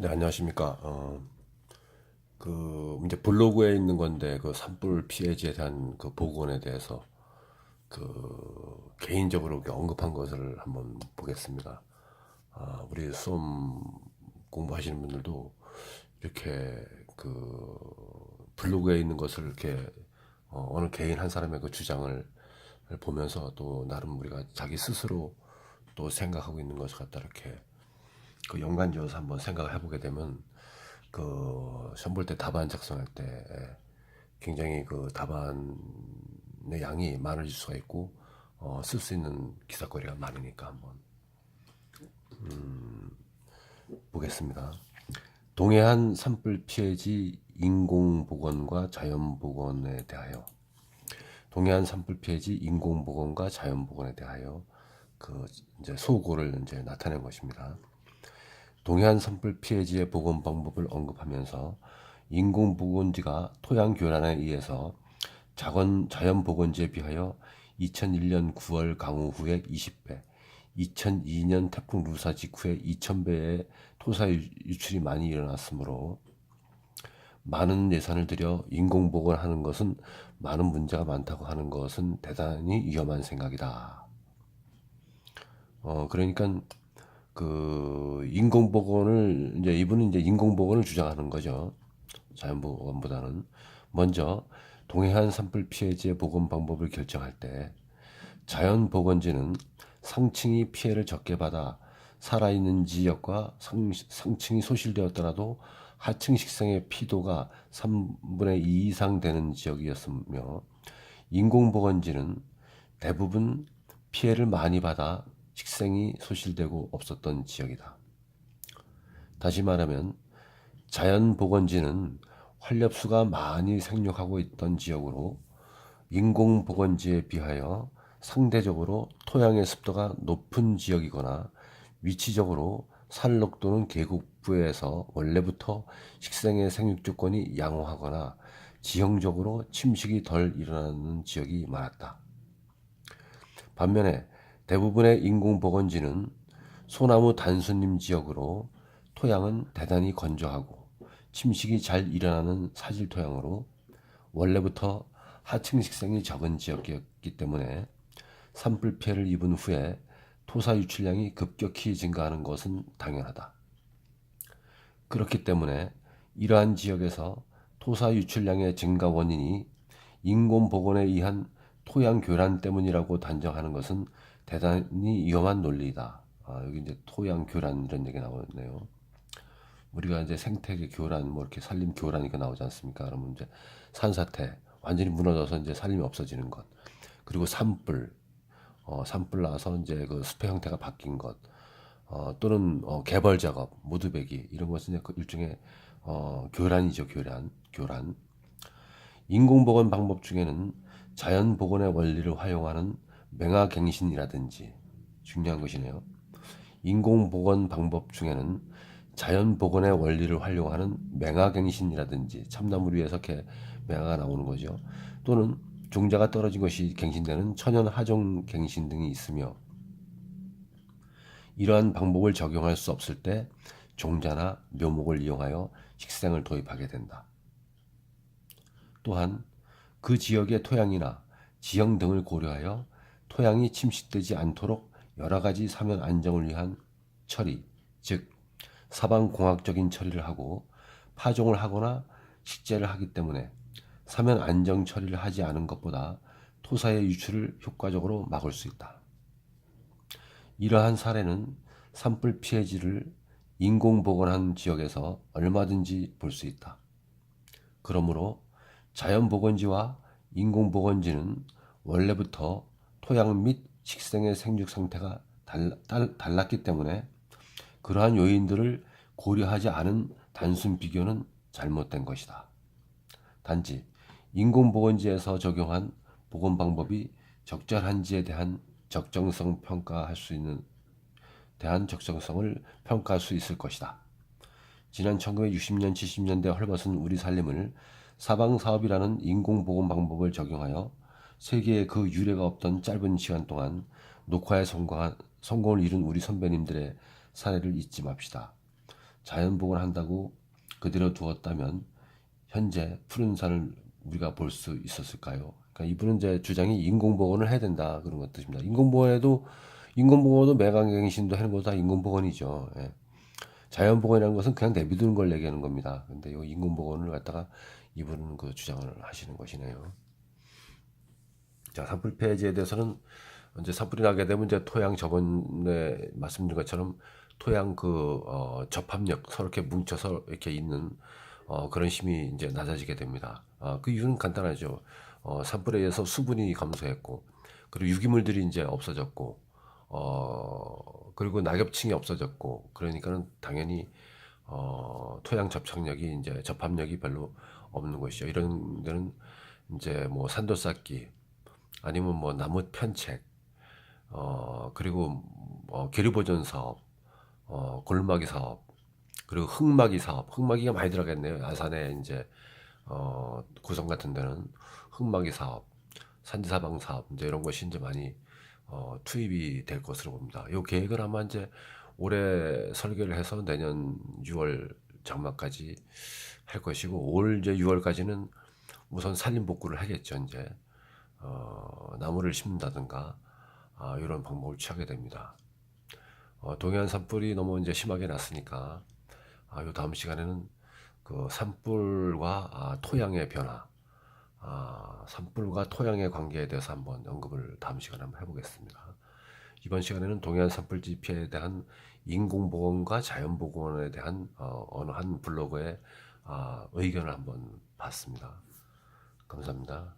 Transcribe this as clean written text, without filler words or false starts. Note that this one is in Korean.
네, 안녕하십니까. 이제 블로그에 있는 건데, 그 산불 피해지에 대한 그 보건에 대해서 개인적으로 이렇게 언급한 것을 한번 보겠습니다. 우리 수험 공부하시는 분들도 이렇게 블로그에 있는 것을 이렇게 어느 개인 한 사람의 그 주장을 보면서 또 나름 우리가 자기 스스로 또 생각하고 있는 것을 갖다 이렇게 연관지어서 한번 생각을 해보게 되면 시험 볼 때 답안 작성할 때 굉장히 그 답안의 양이 많아질 수가 있고 쓸 수 있는 기사거리가 많으니까 한번 보겠습니다. 동해안 산불 피해지 인공보건과 자연보건에 대하여 동해안 산불 피해지 인공보건과 자연보건에 대하여 이제 소고를 이제 나타낸 것입니다. 동해안 산불 피해지의 보건 방법을 언급하면서 인공보건지가 토양 교란에 의해서 자연보건지에 비하여 2001년 9월 강우 후에 20배, 2002년 태풍 루사 직후에 2000배의 토사 유출이 많이 일어났으므로 많은 예산을 들여 인공보건하는 것은 많은 문제가 많다고 하는 것은 대단히 위험한 생각이다. 그러니까 인공보건을 이제 이분은 이제 인공보건을 주장하는 거죠. 자연보건보다는 먼저 동해안 산불 피해지의 보건 방법을 결정할 때 자연보건지는 상층이 피해를 적게 받아 살아있는 지역과 상층이 소실되었더라도 하층 식생의 피도가 3분의 2 이상 되는 지역이었으며 인공보건지는 대부분 피해를 많이 받아 식생이 소실되고 없었던 지역이다. 다시 말하면 자연보건지는 활렵수가 많이 생육하고 있던 지역으로 인공보건지에 비하여 상대적으로 토양의 습도가 높은 지역이거나 위치적으로 산록 또는 계곡부에서 원래부터 식생의 생육 조건이 양호하거나 지형적으로 침식이 덜 일어나는 지역이 많았다. 반면에 대부분의 인공보건지는 소나무 단수림 지역으로 토양은 대단히 건조하고 침식이 잘 일어나는 사질 토양으로 원래부터 하층 식생이 적은 지역이었기 때문에 산불 피해를 입은 후에 토사 유출량이 급격히 증가하는 것은 당연하다. 그렇기 때문에 이러한 지역에서 토사 유출량의 증가 원인이 인공보건에 의한 토양 교란 때문이라고 단정하는 것은 대단히 위험한 논리이다. 여기 이제 토양 교란 이런 얘기 나오네요. 우리가 이제 생태계 교란, 뭐 이렇게 산림 교란 이거 나오지 않습니까? 그러면 이제 산사태 완전히 무너져서 이제 산림이 없어지는 것, 그리고 산불, 산불 나서 이제 그 숲의 형태가 바뀐 것, 또는 개벌 작업, 모두배기 이런 것은 이제 그 일종의 교란이죠, 교란. 인공보건 방법 중에는 자연보건의 원리를 활용하는 맹아갱신이라든지 중요한 것이네요. 인공보건 방법 중에는 자연보건의 원리를 활용하는 맹아갱신이라든지 참나물 위에서 이렇게 맹아가 나오는 거죠. 또는 종자가 떨어진 것이 갱신되는 천연하종갱신 등이 있으며 이러한 방법을 적용할 수 없을 때 종자나 묘목을 이용하여 식생을 도입하게 된다. 또한 그 지역의 토양이나 지형 등을 고려하여 토양이 침식되지 않도록 여러 가지 사면 안정을 위한 처리, 즉 사방공학적인 처리를 하고 파종을 하거나 식재를 하기 때문에 사면 안정 처리를 하지 않은 것보다 토사의 유출을 효과적으로 막을 수 있다. 이러한 사례는 산불 피해지를 인공보건한 지역에서 얼마든지 볼 수 있다. 그러므로 자연보건지와 인공보건지는 원래부터 토양 및 식생의 생육 상태가 달랐기 때문에 그러한 요인들을 고려하지 않은 단순 비교는 잘못된 것이다. 단지 인공보건지에서 적용한 보건 방법이 적절한지에 대한 적정성을 평가할 수 있을 것이다. 지난 1960년, 70년대 헐벗은 우리 살림을 사방사업이라는 인공보건 방법을 적용하여 세계에 그 유례가 없던 짧은 시간 동안 녹화에 성공을 이룬 우리 선배님들의 사례를 잊지 맙시다. 자연복원을 한다고 그대로 두었다면 현재 푸른 산을 우리가 볼 수 있었을까요? 그러니까 이분은 이제 주장이 인공복원을 해야 된다 그런 것 뜻입니다. 인공복원도 매각갱신도 하는 것도 다 인공복원이죠. 예. 자연복원이라는 것은 그냥 내비두는 걸 얘기하는 겁니다. 근데 이 인공복원을 갖다가 이분은 그 주장을 하시는 것이네요. 자, 산불 폐해지에 대해서는 이제 산불이 나게 되면 이제 토양 저번에 말씀드린 것처럼 토양 접합력 서로 이렇게 뭉쳐서 이렇게 있는 그런 힘이 이제 낮아지게 됩니다. 그 이유는 간단하죠. 산불에 의해서 수분이 감소했고, 그리고 유기물들이 이제 없어졌고, 그리고 낙엽층이 없어졌고, 그러니까는 당연히 토양 접착력이 이제 접합력이 별로 없는 것이죠. 이런 데는 이제 뭐 산도 쌓기 아니면 뭐 나무 편책, 그리고 계류 보존 사업, 골마기 사업, 그리고 흙막이 사업, 흙막이가 많이 들어갔네요. 아산에 이제 구성 같은 데는 흙막이 사업, 산지사방 사업 이제 이런 것이 이제 많이 투입이 될 것으로 봅니다. 이 계획을 아마 이제 올해 설계를 해서 내년 6월 장마까지 할 것이고 올 이제 6월까지는 우선 산림 복구를 하겠죠. 이제 나무를 심는다든가 이런 방법을 취하게 됩니다. 동해안 산불이 너무 이제 심하게 났으니까 요 다음 시간에는 그 산불과 토양의 변화, 산불과 토양의 관계에 대해서 한번 언급을 다음 시간에 한번 해보겠습니다. 이번 시간에는 동해안 산불 피해에 대한 인공보건과 자연보건에 대한 어느 한 블로그의 의견을 한번 봤습니다. 감사합니다.